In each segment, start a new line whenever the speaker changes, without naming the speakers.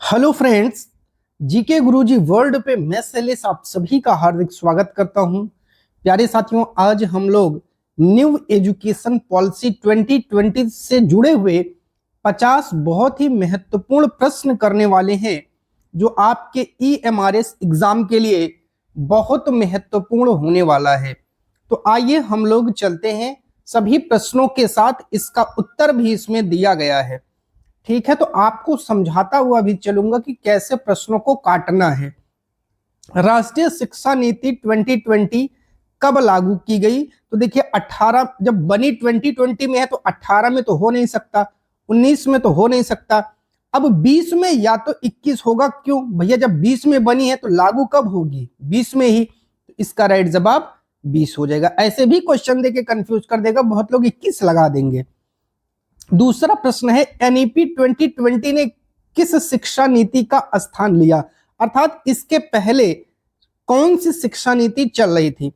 Hello friends, GK गुरुजी world पे मैं शैलेश आप सभी का हार्दिक स्वागत करता हूं। प्यारे साथियों, आज हम लोग न्यू एजुकेशन पॉलिसी 2020 से जुड़े हुए 50 बहुत ही महत्वपूर्ण प्रश्न करने वाले हैं जो आपके EMRS एग्जाम के लिए बहुत महत्वपूर्ण होने वाला है। तो आइए हम लोग चलते हैं, सभी प्रश्नों के साथ इसका उत्तर भी इसमें दिया गया है। ठीक है, तो आपको समझाता हुआ भी चलूंगा कि कैसे प्रश्नों को काटना है। राष्ट्रीय शिक्षा नीति 2020 कब लागू की गई? तो देखिए 18 जब बनी 2020 में है तो 18 में तो हो नहीं सकता, 19 में तो हो नहीं सकता, अब 20 में या तो 21 होगा। क्यों भैया, जब 20 में बनी है तो लागू कब होगी? 20 में ही। तो इसका राइट जवाब 20 हो जाएगा। ऐसे भी क्वेश्चन देके कंफ्यूज कर देगा, बहुत लोग 21 लगा देंगे। दूसरा प्रश्न है, NEP 2020 ने किस शिक्षा नीति का स्थान लिया? अर्थात इसके पहले कौन सी शिक्षा नीति चल रही थी?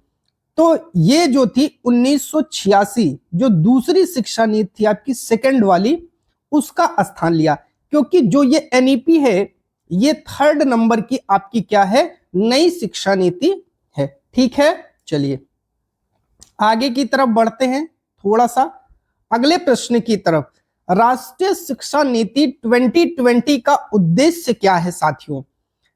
तो ये जो थी 1986, जो दूसरी शिक्षा नीति थी आपकी सेकंड वाली, उसका स्थान लिया। क्योंकि जो ये NEP है ये 3rd नंबर की आपकी क्या है, नई शिक्षा नीति है। ठीक है, चलिए आगे की तरफ बढ़ते हैं थोड़ा सा अगले प्रश्न की तरफ। राष्ट्रीय शिक्षा नीति 2020 का उद्देश्य क्या है साथियों?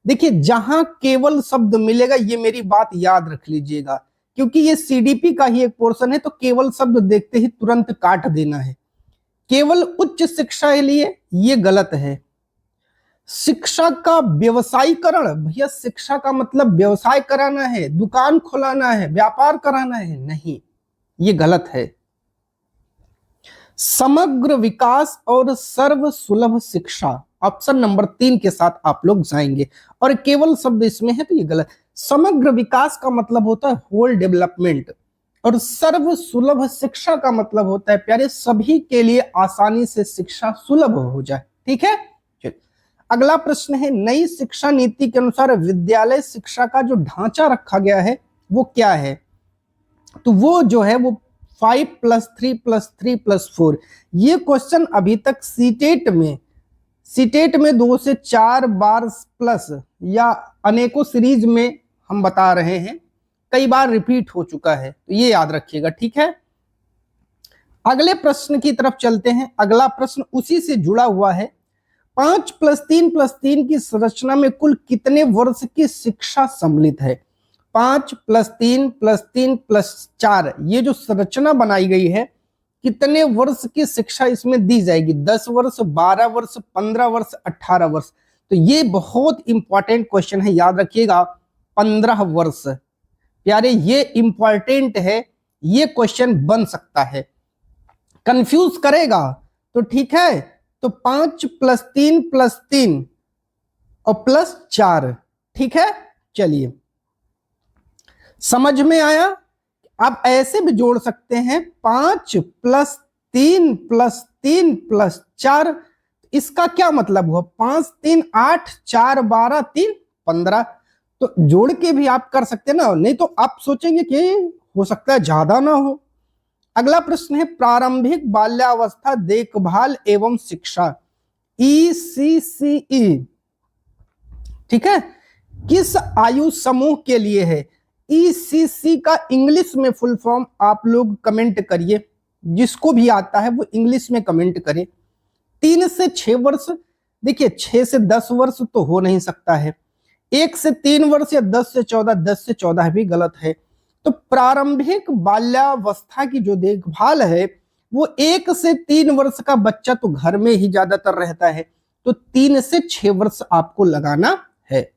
देखिए, जहां केवल शब्द मिलेगा, ये मेरी बात याद रख लीजिएगा, क्योंकि ये CDP का ही एक पोर्शन है, तो केवल शब्द देखते ही तुरंत काट देना है। केवल उच्च शिक्षा के लिए ये गलत है। शिक्षा का व्यवसायीकरण, भैया शिक्षा का मतलब व्यवसाय कराना है, दुकान खुलाना है, व्यापार कराना है, नहीं, ये गलत है। समग्र विकास और सर्व सुलभ शिक्षा, ऑप्शन नंबर 3 के साथ आप लोग जाएंगे, और केवल शब्द इसमें है तो ये गलत। समग्र विकास का मतलब होता है होल डेवलपमेंट, और सर्व सुलभ शिक्षा का मतलब होता है प्यारे सभी के लिए आसानी से शिक्षा सुलभ हो जाए। ठीक है, अगला प्रश्न है, नई शिक्षा नीति के अनुसार विद्यालय शिक्षा का जो ढांचा रखा गया है वो क्या है? तो वो जो है वो 5+3+3+4। ये क्वेश्चन अभी तक सीटेट में 2 से 4 बार प्लस या अनेकों सीरीज में हम बता रहे हैं, कई बार रिपीट हो चुका है, तो ये याद रखिएगा। ठीक है, अगले प्रश्न की तरफ चलते हैं। अगला प्रश्न उसी से जुड़ा हुआ है। 5+3+3 की संरचना में कुल कितने वर्ष की शिक्षा सम्मिलित है? 5+3+3+4 ये जो संरचना बनाई गई है, कितने वर्ष की शिक्षा इसमें दी जाएगी? 10 वर्ष, 12 वर्ष, 15 वर्ष, 18 वर्ष? तो ये बहुत इंपॉर्टेंट क्वेश्चन है, याद रखिएगा, 15 वर्ष। प्यारे ये इंपॉर्टेंट है, ये क्वेश्चन बन सकता है, कंफ्यूज करेगा तो ठीक है। तो 5+3+3 और +4, ठीक है, चलिए समझ में आया। आप ऐसे भी जोड़ सकते हैं, 5+3+3+4, इसका क्या मतलब हुआ? 5 3 8 4 12 3 15, तो जोड़ के भी आप कर सकते हैं ना, नहीं तो आप सोचेंगे कि हो सकता है ज्यादा ना हो। अगला प्रश्न है, प्रारंभिक बाल्यावस्था देखभाल एवं शिक्षा, ECCE, ठीक है, किस आयु समूह के लिए है? ECC का इंग्लिश में फुल फॉर्म आप लोग कमेंट करिए, जिसको भी आता है वो इंग्लिश में कमेंट करे। 3 से 6 वर्ष, देखिए 6 से 10 वर्ष तो हो नहीं सकता है, 1 से 3 वर्ष या 10 से 14, 10 से 14 भी गलत है। तो प्रारंभिक बाल्यावस्था की जो देखभाल है वो 1 से 3 वर्ष का बच्चा तो घर में ही ज्यादातर रहता है, तो 3 से 6 वर्ष आपको लगाना है।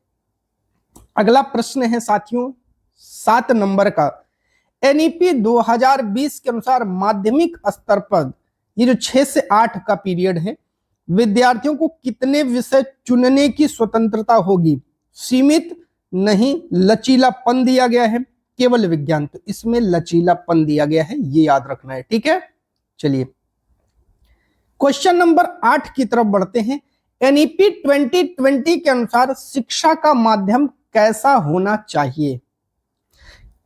अगला प्रश्न है साथियों 7 नंबर का, NEP 2020 के अनुसार माध्यमिक स्तर पर ये जो 6 से 8 का पीरियड है, विद्यार्थियों को कितने विषय चुनने की स्वतंत्रता होगी? सीमित नहीं, लचीलापन दिया गया है, केवल विज्ञान, तो इसमें लचीलापन दिया गया है, ये याद रखना है। ठीक है, चलिए क्वेश्चन नंबर 8 की तरफ बढ़ते हैं। NEP 2020 के अनुसार शिक्षा का माध्यम कैसा होना चाहिए?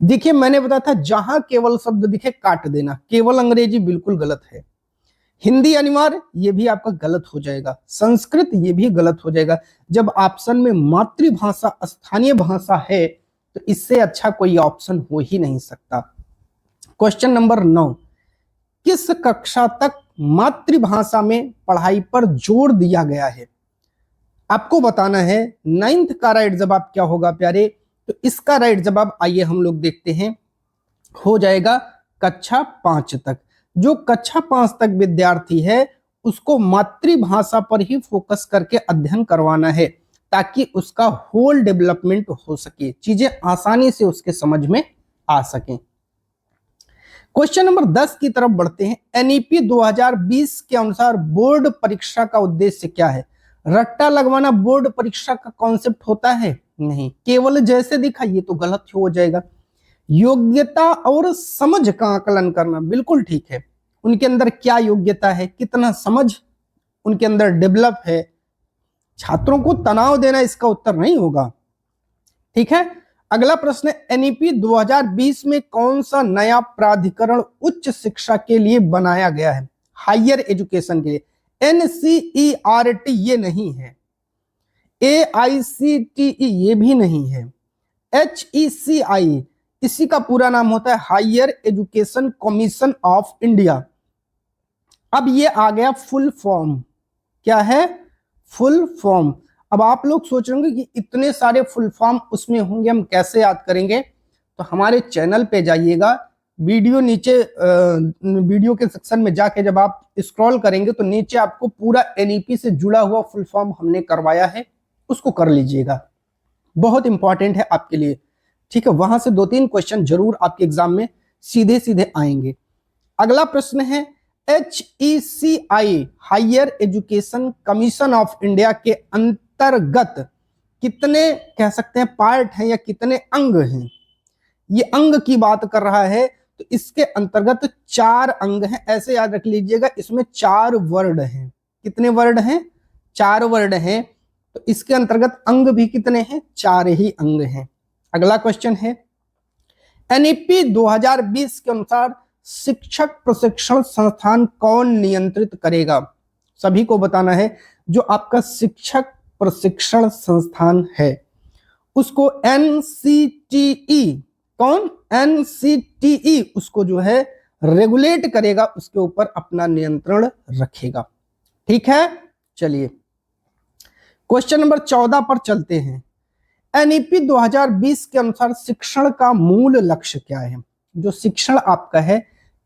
देखिए मैंने बताया था, जहां केवल शब्द दिखे काट देना, केवल अंग्रेजी बिल्कुल गलत है। हिंदी अनिवार्य, ये भी आपका गलत हो जाएगा। संस्कृत, ये भी गलत हो जाएगा। जब ऑप्शन में मातृभाषा स्थानीय भाषा है तो इससे अच्छा कोई ऑप्शन हो ही नहीं सकता। क्वेश्चन नंबर 9, किस कक्षा तक मातृभाषा में पढ़ाई पर जोर दिया गया है? आपको बताना है। 9th का राइट जवाब क्या होगा प्यारे? तो इसका राइट जवाब आइए हम लोग देखते हैं, हो जाएगा कक्षा 5 तक। जो कक्षा 5 तक विद्यार्थी है उसको मातृभाषा पर ही फोकस करके अध्ययन करवाना है ताकि उसका होल डेवलपमेंट हो सके, चीजें आसानी से उसके समझ में आ सकें। क्वेश्चन नंबर 10 की तरफ बढ़ते हैं। एनईपी 2020 के अनुसार बोर्ड परीक्षा का उद्देश्य क्या है? रट्टा लगवाना बोर्ड परीक्षा का कॉन्सेप्ट होता है? नहीं। केवल जैसे दिखा, ये तो गलत हो जाएगा। योग्यता और समझ का आकलन करना, बिल्कुल ठीक है। उनके अंदर क्या योग्यता है, कितना समझ उनके अंदर डेवलप है, छात्रों को तनाव देना इसका उत्तर नहीं होगा। ठीक है। अगला प्रश्न, एनईपी 2020 में कौन सा नया प्राधिकरण उच्च शिक्षा के लिए बनाया गया है? हायर एजुकेशन के लिए। एनसीईआरटी ये नहीं है, एआईसीटीई ये भी नहीं है, एचईसीआई इसी का पूरा नाम होता है higher education commission of India. अब ये आ गया फुल फॉर्म। क्या है? Full form. अब आप लोग सोच रहे होंगे कि इतने सारे फुल फॉर्म उसमें होंगे, हम कैसे याद करेंगे? तो हमारे चैनल पे जाइएगा, वीडियो नीचे वीडियो के सेक्शन में जाके जब आप स्क्रॉल करेंगे तो नीचे आपको पूरा एनईपी से जुड़ा हुआ फुल फॉर्म हमने करवाया है, उसको कर लीजिएगा, बहुत इंपॉर्टेंट है आपके लिए। ठीक है, वहां से 2-3 क्वेश्चन जरूर आपके एग्जाम में सीधे सीधे आएंगे। अगला प्रश्न है, HECI higher education commission of India के अंतर्गत कितने कह सकते हैं पार्ट हैं या कितने अंग हैं? ये अंग की बात कर रहा है तो इसके अंतर्गत 4 अंग हैं, ऐसे याद रख लीजिएगा। इसमें 4 वर्ड हैं। कितने वर्ड हैं? 4 वर्ड हैं। तो इसके अंतर्गत अंग भी कितने हैं? 4 ही अंग हैं। अगला क्वेश्चन है, एनईपी 2020 के अनुसार शिक्षक प्रशिक्षण संस्थान कौन नियंत्रित करेगा? सभी को बताना है। जो आपका शिक्षक प्रशिक्षण संस्थान है उसको एनसीटीई, कौन? एनसीटीई उसको जो है रेगुलेट करेगा, उसके ऊपर अपना नियंत्रण रखेगा। ठीक है, चलिए क्वेश्चन नंबर 14 पर चलते हैं। एनईपी 2020 के अनुसार शिक्षण का मूल लक्ष्य क्या है? जो शिक्षण आपका है,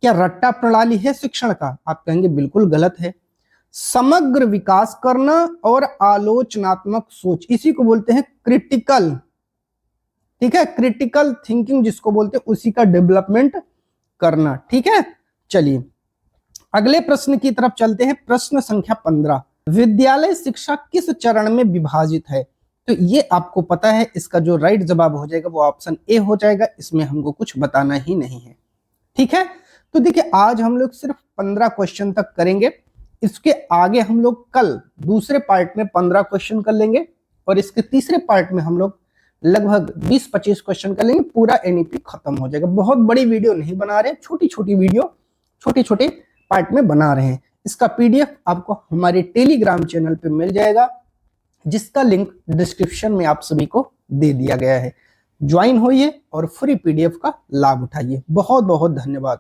क्या रट्टा प्रणाली है शिक्षण का? आप कहेंगे बिल्कुल गलत है। समग्र विकास करना और आलोचनात्मक सोच, इसी को बोलते हैं क्रिटिकल। ठीक है, क्रिटिकल थिंकिंग जिसको बोलते हैं, उसी का डेवलपमेंट करना। ठीक है, चलिए अगले प्रश्न की तरफ चलते हैं। प्रश्न संख्या 15, विद्यालय शिक्षा किस चरण में विभाजित है? तो ये आपको पता है, इसका जो राइट जवाब हो जाएगा वो ऑप्शन ए हो जाएगा, इसमें हमको कुछ बताना ही नहीं है। ठीक है, तो देखिए आज हम लोग सिर्फ 15 क्वेश्चन तक करेंगे। इसके आगे हम लोग कल दूसरे पार्ट में 15 क्वेश्चन कर लेंगे और इसके तीसरे पार्ट में हम लोग लगभग 20-25 क्वेश्चन कर लेंगे, पूरा एनईपी खत्म हो जाएगा। बहुत बड़ी वीडियो नहीं बना रहे, छोटी छोटी वीडियो छोटे छोटे पार्ट में बना रहे हैं। इसका पीडीएफ आपको हमारे टेलीग्राम चैनल पे मिल जाएगा, जिसका लिंक डिस्क्रिप्शन में आप सभी को दे दिया गया है। ज्वाइन होइए और फ्री पीडीएफ का लाभ उठाइए। बहुत बहुत धन्यवाद।